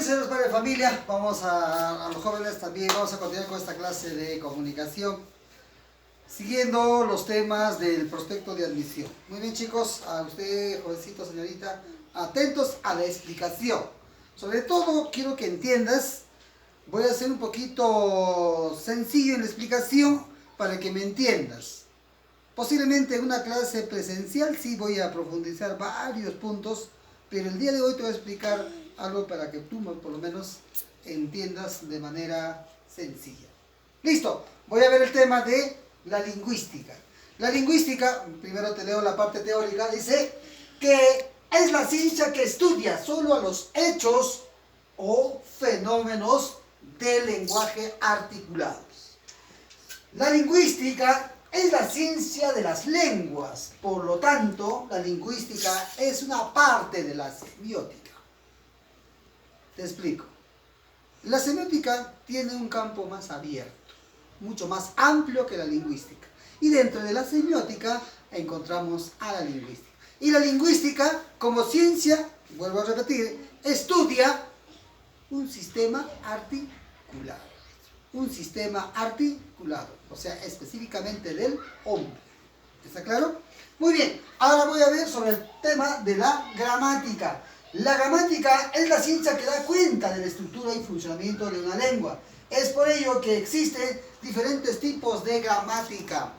señores padres de familia, vamos a los jóvenes también, vamos a continuar con esta clase de comunicación, siguiendo los temas del prospecto de admisión. Muy bien, chicos, a usted, jovencito, señorita, atentos a la explicación. Sobre todo, quiero que entiendas, voy a ser un poquito sencillo en la explicación para que me entiendas. Posiblemente en una clase presencial sí voy a profundizar varios puntos, pero el día de hoy te voy a explicar algo para que tú por lo menos entiendas de manera sencilla. Listo, voy a ver el tema de la lingüística. La lingüística, primero te leo la parte teórica, dice que es la ciencia que estudia solo a los hechos o fenómenos del lenguaje articulados. La lingüística es la ciencia de las lenguas, por lo tanto, la lingüística es una parte de la semiótica. Te explico. La semiótica tiene un campo más abierto, mucho más amplio que la lingüística. Y dentro de la semiótica encontramos a la lingüística. Y la lingüística, como ciencia, vuelvo a repetir, estudia un sistema articulado. Un sistema articulado, o sea, específicamente del hombre. ¿Está claro? Muy bien, ahora voy a ver sobre el tema de la gramática. La gramática es la ciencia que da cuenta de la estructura y funcionamiento de una lengua. Es por ello que existen diferentes tipos de gramática.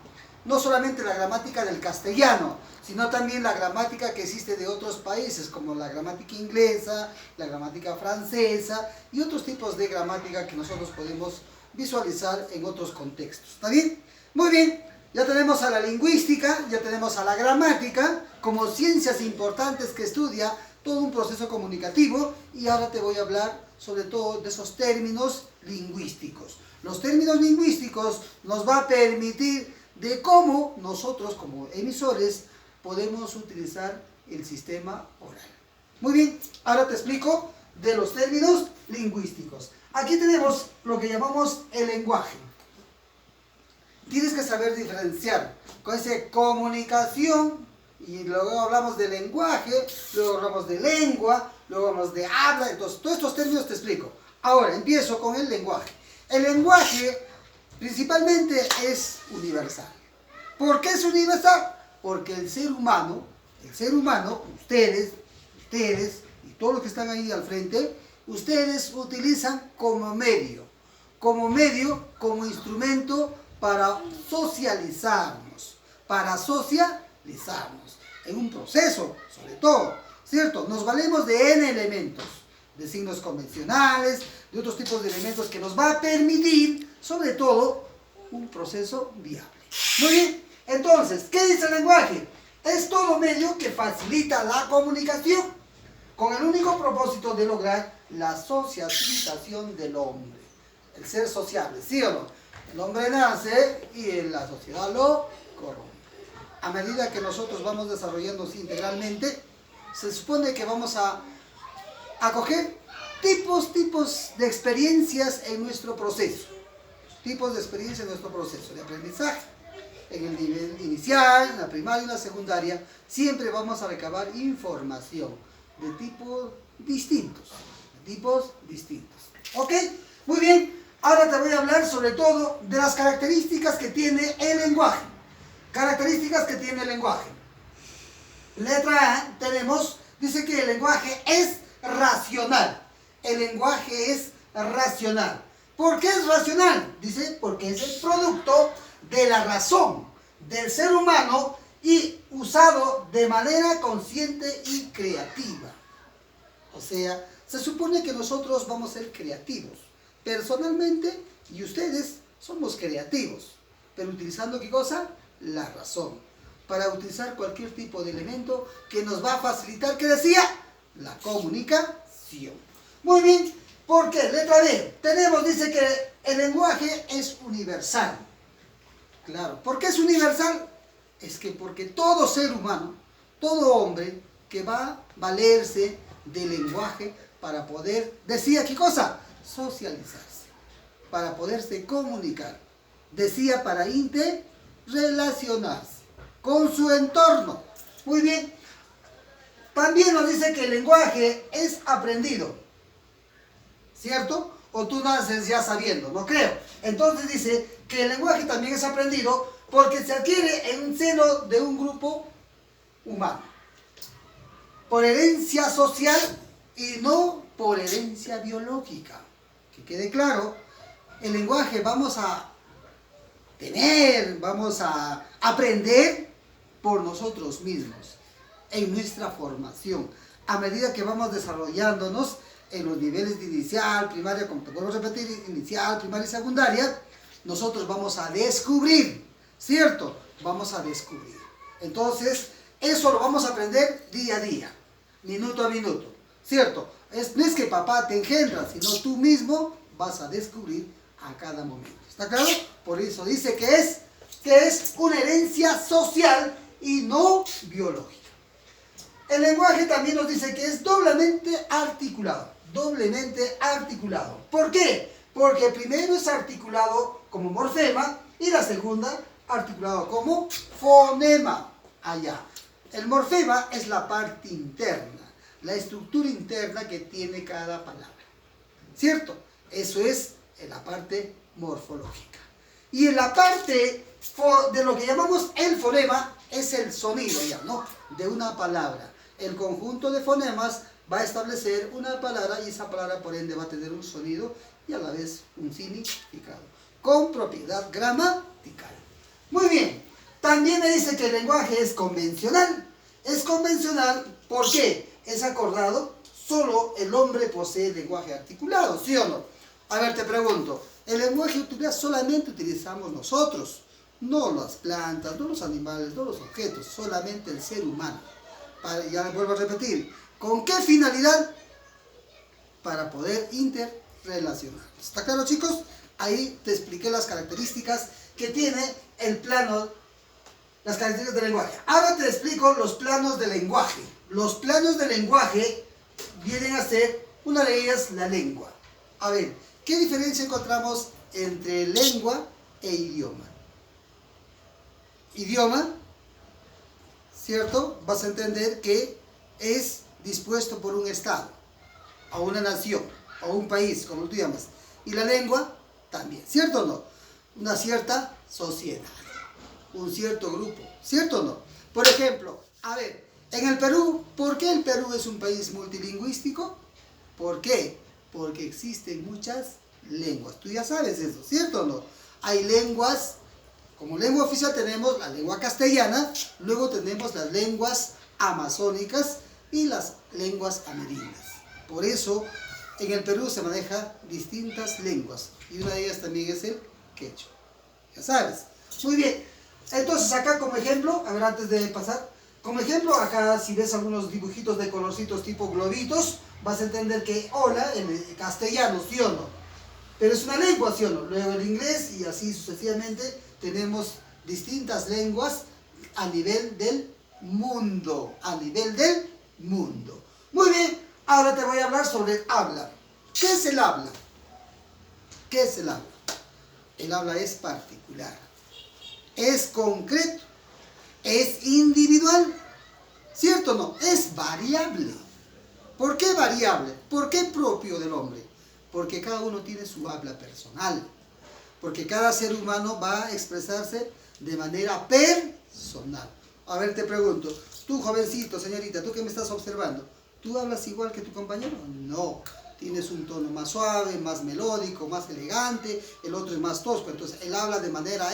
No solamente la gramática del castellano, sino también la gramática que existe de otros países, como la gramática inglesa, la gramática francesa y otros tipos de gramática que nosotros podemos visualizar en otros contextos. ¿Está bien? Muy bien, ya tenemos a la lingüística, ya tenemos a la gramática como ciencias importantes que estudia todo un proceso comunicativo, y ahora te voy a hablar sobre todo de esos términos lingüísticos. Los términos lingüísticos nos va a permitir de cómo nosotros como emisores podemos utilizar el sistema oral. Muy bien, ahora te explico de los términos lingüísticos. Aquí tenemos lo que llamamos el lenguaje. Tienes que saber diferenciar con esa comunicación, y luego hablamos de lenguaje, luego hablamos de lengua, luego hablamos de habla. Entonces, todos estos términos te explico. Ahora, empiezo con el lenguaje. El lenguaje principalmente es universal. ¿Por qué es universal? Porque el ser humano, ustedes y todos los que están ahí al frente, ustedes utilizan como instrumento para socializarnos, en un proceso, sobre todo, ¿cierto? Nos valemos de N elementos, de signos convencionales, de otros tipos de elementos que nos va a permitir, sobre todo, un proceso viable. Muy bien, entonces, ¿qué dice el lenguaje? Es todo medio que facilita la comunicación, con el único propósito de lograr la socialización del hombre. El ser sociable, ¿sí o no? El hombre nace y en la sociedad lo corrompe. A medida que nosotros vamos desarrollándonos integralmente, se supone que vamos a coger tipos de experiencias en nuestro proceso. Tipos de experiencias en nuestro proceso de aprendizaje. En el nivel inicial, en la primaria y en la secundaria, siempre vamos a recabar información de tipos distintos. ¿Ok? Muy bien. Ahora te voy a hablar sobre todo de las características que tiene el lenguaje. Características que tiene el lenguaje. Letra A tenemos, dice que el lenguaje es racional. El lenguaje es racional. ¿Por qué es racional? Dice, porque es el producto de la razón del ser humano y usado de manera consciente y creativa. O sea, se supone que nosotros vamos a ser creativos. Personalmente, y ustedes somos creativos, pero utilizando ¿qué cosa? La razón, para utilizar cualquier tipo de elemento que nos va a facilitar, ¿qué decía? La comunicación. Muy bien, ¿por qué? Letra B, tenemos, dice que el lenguaje es universal. Claro, ¿por qué es universal? Es que porque todo ser humano, todo hombre que va a valerse del lenguaje para poder, decía ¿qué cosa? Socializarse, para poderse comunicar, decía para interrelacionarse con su entorno. Muy bien, también nos dice que el lenguaje es aprendido. ¿cierto? O tú naces ya sabiendo, no creo. Entonces dice que el lenguaje también es aprendido porque se adquiere en un seno de un grupo humano. Por herencia social y no por herencia biológica. Que quede claro, el lenguaje vamos a tener, vamos a aprender por nosotros mismos, en nuestra formación. A medida que vamos desarrollándonos en los niveles de inicial, primaria, como te vuelvo a repetir, inicial, primaria y secundaria, nosotros vamos a descubrir, ¿cierto? Vamos a descubrir. Entonces, eso lo vamos a aprender día a día, minuto a minuto, ¿cierto? No es que papá te engendra, sino tú mismo vas a descubrir a cada momento. ¿Está claro? Por eso dice que es una herencia social y no biológica. El lenguaje también nos dice que es doblemente articulado. Doblemente articulado. ¿Por qué? Porque primero es articulado como morfema y la segunda articulado como fonema. Allá. El morfema es la parte interna, la estructura interna que tiene cada palabra. ¿Cierto? Eso es en la parte morfológica. Y en la parte de lo que llamamos el fonema es el sonido ya, ¿no? De una palabra. El conjunto de fonemas va a establecer una palabra y esa palabra por ende va a tener un sonido y a la vez un significado con propiedad gramatical. Muy bien, también me dice que el lenguaje es convencional. Es convencional, ¿por qué? Es acordado, solo el hombre posee lenguaje articulado, ¿sí o no? A ver, te pregunto, el lenguaje solamente utilizamos nosotros, no las plantas, no los animales, no los objetos, solamente el ser humano. Ya vuelvo a repetir, ¿con qué finalidad? Para poder interrelacionarnos. ¿Está claro, chicos? Ahí te expliqué las características que tiene el plano, las características del lenguaje. Ahora te explico los planos del lenguaje. Los planos del lenguaje vienen a ser, una de ellas, la lengua. A ver, ¿qué diferencia encontramos entre lengua e idioma? Idioma, ¿cierto? Vas a entender que es dispuesto por un estado, o una nación, o un país, como tú llamas. Y la lengua también, ¿cierto o no? Una cierta sociedad, un cierto grupo, ¿cierto o no? Por ejemplo, a ver, en el Perú, ¿por qué el Perú es un país multilingüístico? ¿Por qué? Porque existen muchas lenguas. Tú ya sabes eso, ¿cierto o no? Hay lenguas, como lengua oficial tenemos la lengua castellana, luego tenemos las lenguas amazónicas y las lenguas amerindias. Por eso, en el Perú se manejan distintas lenguas y una de ellas también es el quechua. Ya sabes. Muy bien. Entonces acá como ejemplo, a ver antes de pasar, como ejemplo acá si ves algunos dibujitos de colorcitos tipo globitos, vas a entender que hola en el castellano, ¿sí o no? Pero es una lengua, ¿sí o no? Luego el inglés y así sucesivamente tenemos distintas lenguas a nivel del mundo. A nivel del mundo. Muy bien, ahora te voy a hablar sobre el habla. ¿Qué es el habla? ¿Qué es el habla? El habla es particular, es concreto, es individual, ¿cierto o no? Es variable. ¿Por qué variable? ¿Por qué propio del hombre? Porque cada uno tiene su habla personal. Porque cada ser humano va a expresarse de manera personal. A ver, te pregunto, tú jovencito, señorita, tú que me estás observando, ¿tú hablas igual que tu compañero? No. Tienes un tono más suave, más melódico, más elegante, el otro es más tosco. Entonces, él habla de manera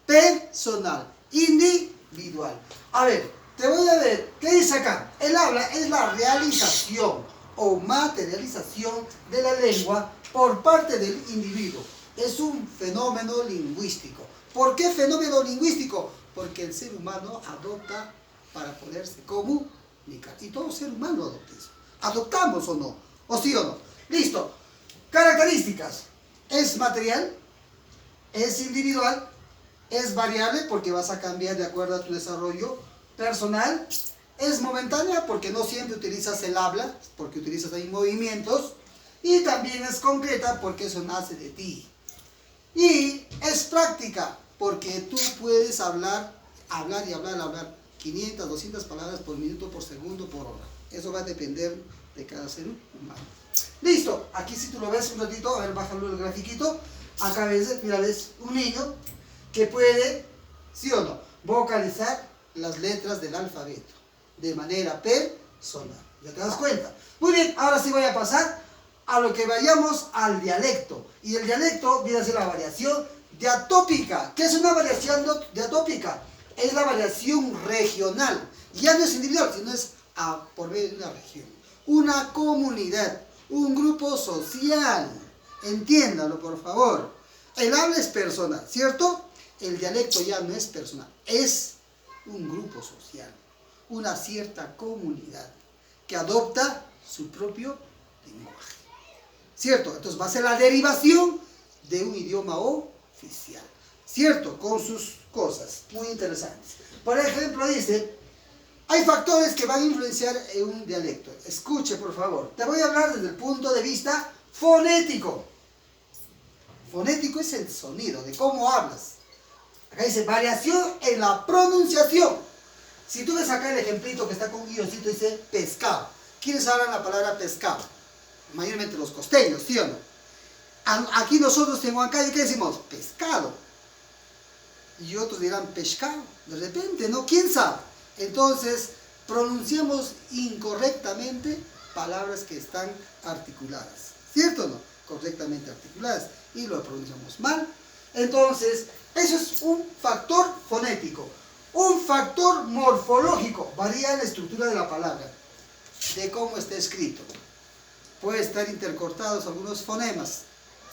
personal, individual. A ver, te voy a ver, ¿qué dice acá? El habla es la realización o materialización de la lengua por parte del individuo. Es un fenómeno lingüístico. ¿Por qué fenómeno lingüístico? Porque el ser humano adopta para poderse comunicar. Y todo ser humano adopta eso. ¿Adoptamos o no? ¿O sí o no? Listo. Características. Es material, es individual, es variable porque vas a cambiar de acuerdo a tu desarrollo personal, es momentánea porque no siempre utilizas el habla, porque utilizas ahí movimientos, y también es concreta porque eso nace de ti. Y es práctica porque tú puedes hablar 500, 200 palabras por minuto, por segundo, por hora. Eso va a depender de cada ser humano. Listo, aquí si tú lo ves un ratito, a ver, bájalo el grafiquito. Acá ves, mira, ves un niño que puede, ¿sí o no?, vocalizar las letras del alfabeto de manera personal. ¿Ya te das cuenta? Muy bien, ahora sí voy a pasar a lo que vayamos al dialecto. Y el dialecto viene a ser la variación diatópica. ¿Qué es una variación diatópica? Es la variación regional. Ya no es individual, sino es por medio de una región. Una comunidad, un grupo social. Entiéndalo, por favor. El habla es personal, ¿cierto? El dialecto ya no es personal, es un grupo social, una cierta comunidad que adopta su propio lenguaje, ¿cierto? Entonces va a ser la derivación de un idioma oficial, ¿cierto? Con sus cosas muy interesantes. Por ejemplo, dice, hay factores que van a influenciar en un dialecto. Escuche, por favor. Te voy a hablar desde el punto de vista fonético. Fonético es el sonido, de cómo hablas. Acá dice, variación en la pronunciación. Si tú ves acá el ejemplito que está con un guioncito, dice pescado. ¿Quiénes hablan la palabra pescado? Mayormente los costeños, ¿sí o no? Aquí nosotros en Huancayo, ¿qué decimos? Pescado. Y otros dirán pescado. De repente, ¿no? ¿Quién sabe? Entonces, pronunciamos incorrectamente palabras que están articuladas. ¿Cierto o no? Correctamente articuladas. Y lo pronunciamos mal. Entonces, eso es un factor fonético. Un factor morfológico. Varía la estructura de la palabra, de cómo está escrito. Puede estar intercortados algunos fonemas.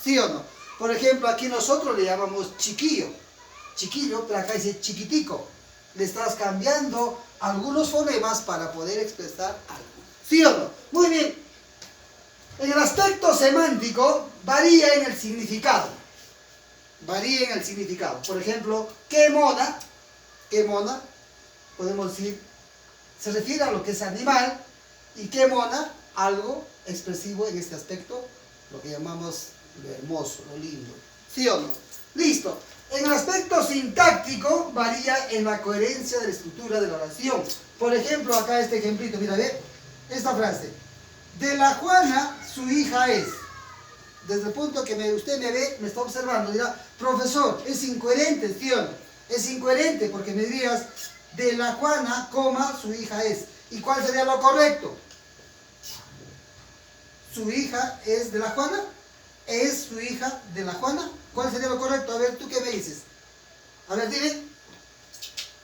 ¿Sí o no? Por ejemplo, aquí nosotros le llamamos chiquillo. Chiquillo, pero acá dice chiquitico. Le estás cambiando algunos fonemas para poder expresar algo. ¿Sí o no? Muy bien. En el aspecto semántico, varía en el significado. Varía en el significado. Por ejemplo, qué mona, podemos decir, se refiere a lo que es animal, y qué mona, algo expresivo en este aspecto, lo que llamamos lo hermoso, lo lindo. ¿Sí o no? Listo. En el aspecto sintáctico, varía en la coherencia de la estructura de la oración. Por ejemplo, acá este ejemplito, mira, ve, esta frase. De la Juana, su hija es. Desde el punto que usted me ve, me está observando, dirá, profesor, es incoherente, ¿sí o no? Es incoherente porque me dirías, de la Juana, coma, su hija es. ¿Y cuál sería lo correcto? ¿Su hija es de la Juana? ¿Es su hija de la Juana? ¿Cuál sería lo correcto? A ver, ¿tú qué me dices? A ver, dime.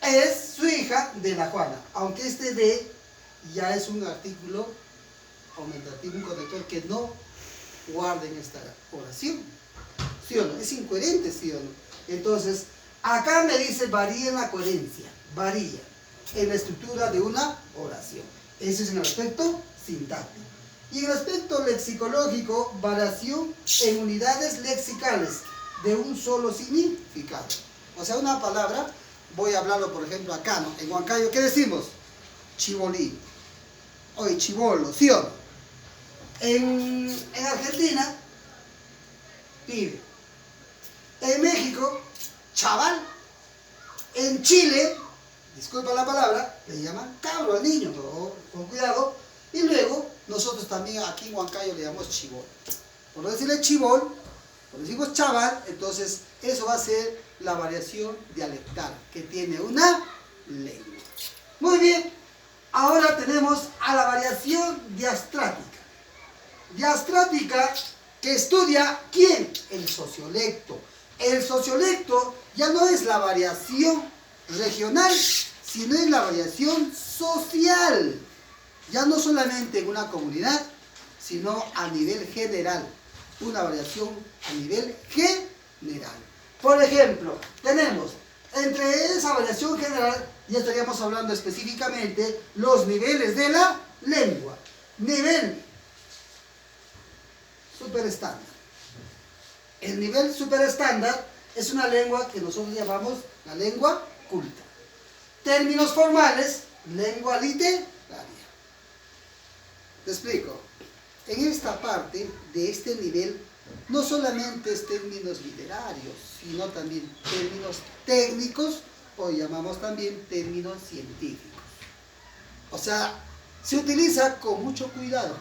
Es su hija de la Juana. Aunque este de ya es un artículo aumentativo, un conector que no guarda en esta oración. ¿Sí o no? Es incoherente, ¿sí o no? Entonces, acá me dice varía en la coherencia. Varía en la estructura de una oración. Eso es en el aspecto sintáctico. Y en el aspecto lexicológico, variación en unidades lexicales de un solo significado. O sea, una palabra, voy a hablarlo por ejemplo acá, ¿no? En Huancayo, ¿qué decimos? Chibolín. Oye, chibolo, ¿sí o no? En Argentina, pibe. En México, chaval. En Chile, disculpa la palabra, le llaman cabro al niño, pero con cuidado. Y luego, nosotros también aquí en Huancayo le llamamos chibol. Por no decirle chibol, por decimos chaval, entonces eso va a ser la variación dialectal que tiene una lengua. Muy bien, ahora tenemos a la variación diastrática. Diastrática que estudia ¿quién? El sociolecto. El sociolecto ya no es la variación regional, sino es la variación social. Ya no solamente en una comunidad, sino a nivel general. Una variación a nivel general. Por ejemplo, tenemos entre esa variación general, ya estaríamos hablando específicamente los niveles de la lengua. Nivel superestándar. El nivel superestándar es una lengua que nosotros llamamos la lengua culta. Términos formales, lengua literaria. Te explico. En esta parte de este nivel no solamente es términos literarios, sino también términos técnicos o llamamos también términos científicos. O sea, se utiliza con mucho cuidado,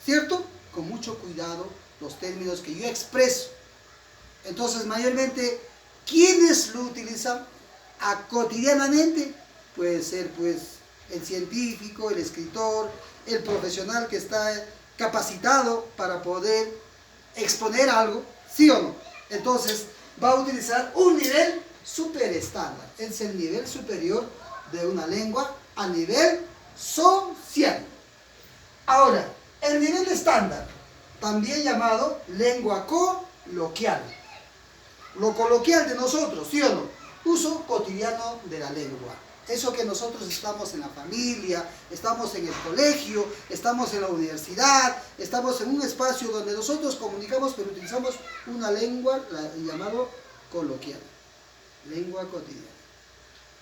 ¿cierto? con mucho cuidado los términos que yo expreso. Entonces, mayormente, ¿quiénes lo utilizan cotidianamente? Puede ser, pues, el científico, el escritor, el profesional que está capacitado para poder exponer algo, ¿sí o no? Entonces, va a utilizar un nivel super estándar. Es el nivel superior de una lengua a nivel social. Ahora, el nivel estándar, también llamado lengua coloquial. Lo coloquial de nosotros, ¿sí o no? Uso cotidiano de la lengua. Eso que nosotros estamos en la familia, estamos en el colegio, estamos en la universidad, estamos en un espacio donde nosotros comunicamos, pero utilizamos una lengua llamado coloquial. Lengua cotidiana.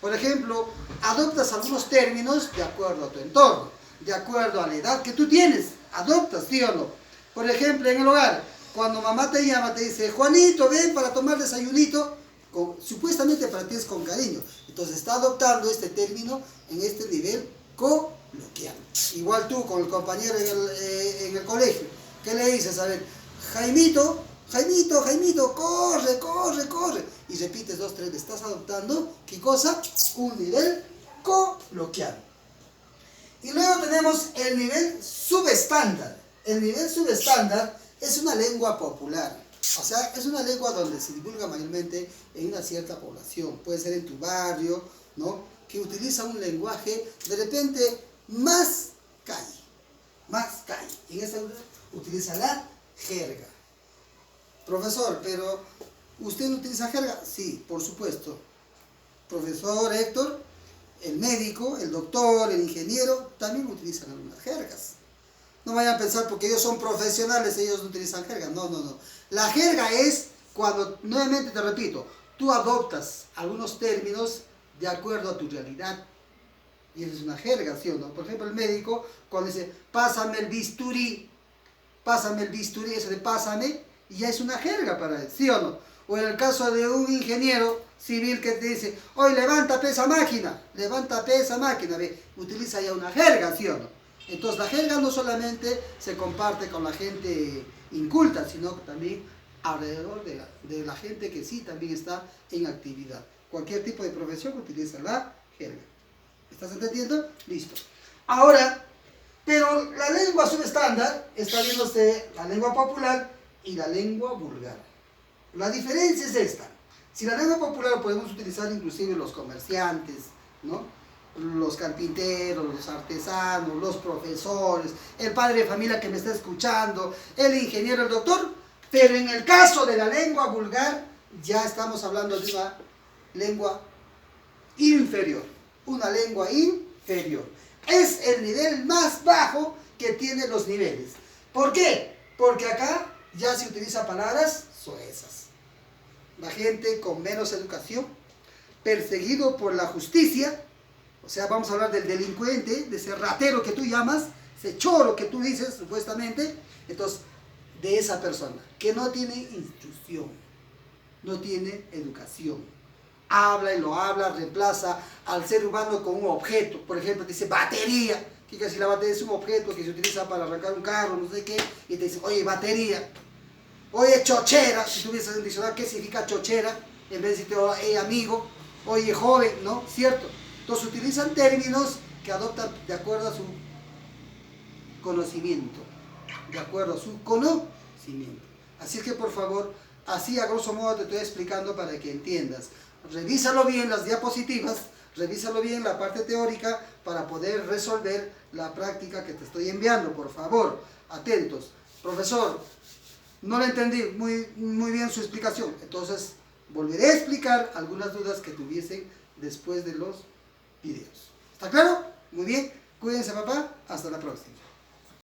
Por ejemplo, adoptas algunos términos de acuerdo a tu entorno, de acuerdo a la edad que tú tienes. Adoptas, ¿sí o no? Por ejemplo, en el hogar, cuando mamá te llama, te dice, Juanito, ven para tomar desayunito, supuestamente para ti es con cariño. Entonces está adoptando este término en este nivel coloquial. Igual tú con el compañero en el colegio, ¿qué le dices? A ver, Jaimito, Jaimito, Jaimito, corre, corre, corre. Y repites 2, 3, estás adoptando, ¿qué cosa? Un nivel coloquial. Y luego tenemos el nivel subestándar. El nivel subestándar es una lengua popular. O sea, es una lengua donde se divulga mayormente en una cierta población. Puede ser en tu barrio, ¿no? Que utiliza un lenguaje de repente más calle. Más calle. En esta utiliza la jerga. Profesor, pero ¿usted no utiliza jerga? Sí, por supuesto. Profesor Héctor, el médico, el doctor, el ingeniero, también utilizan algunas jergas. No vayan a pensar porque ellos son profesionales, ellos no utilizan jerga. No, no, no. La jerga es cuando, nuevamente te repito, tú adoptas algunos términos de acuerdo a tu realidad. Y eso es una jerga, ¿sí o no? Por ejemplo, el médico, cuando dice, pásame el bisturí, eso de pásame, y ya es una jerga para él, ¿sí o no? O en el caso de un ingeniero civil que te dice, hoy levanta pesa máquina, ve, utiliza ya una jerga, ¿sí o no? Entonces la jerga no solamente se comparte con la gente inculta, sino también alrededor de la gente que sí también está en actividad. Cualquier tipo de profesión utiliza la jerga. ¿Estás entendiendo? Listo. Ahora, pero la lengua subestándar está viéndose la lengua popular y la lengua vulgar. La diferencia es esta. Si la lengua popular podemos utilizar inclusive los comerciantes, ¿no? Los carpinteros, los artesanos, los profesores, el padre de familia que me está escuchando, el ingeniero, el doctor, pero en el caso de la lengua vulgar ya estamos hablando de una lengua inferior, una lengua inferior. Es el nivel más bajo que tiene los niveles. ¿Por qué? Porque acá ya se utilizan palabras soezas. La gente con menos educación, perseguido por la justicia. O sea, vamos a hablar del delincuente, de ese ratero que tú llamas, ese choro que tú dices, supuestamente. Entonces, de esa persona que no tiene instrucción, no tiene educación. Habla y lo habla, reemplaza al ser humano con un objeto. Por ejemplo, te dice batería. Que si la batería es un objeto que se utiliza para arrancar un carro, no sé qué, y te dice, oye, batería. Oye, chochera. Si tú hubieses en el diccionario, ¿qué significa chochera? En vez de decirte, oye, amigo, oye, joven, ¿no? ¿Cierto? Entonces utilizan términos que adoptan de acuerdo a su conocimiento, de acuerdo a su conocimiento. Así es que por favor, así a grosso modo te estoy explicando para que entiendas. Revísalo bien las diapositivas, revísalo bien la parte teórica para poder resolver la práctica que te estoy enviando. Por favor, atentos. Profesor, no le entendí muy bien su explicación. Entonces, volveré a explicar algunas dudas que tuviesen después de los videos. ¿Está claro? Muy bien. Cuídense, papá. Hasta la próxima.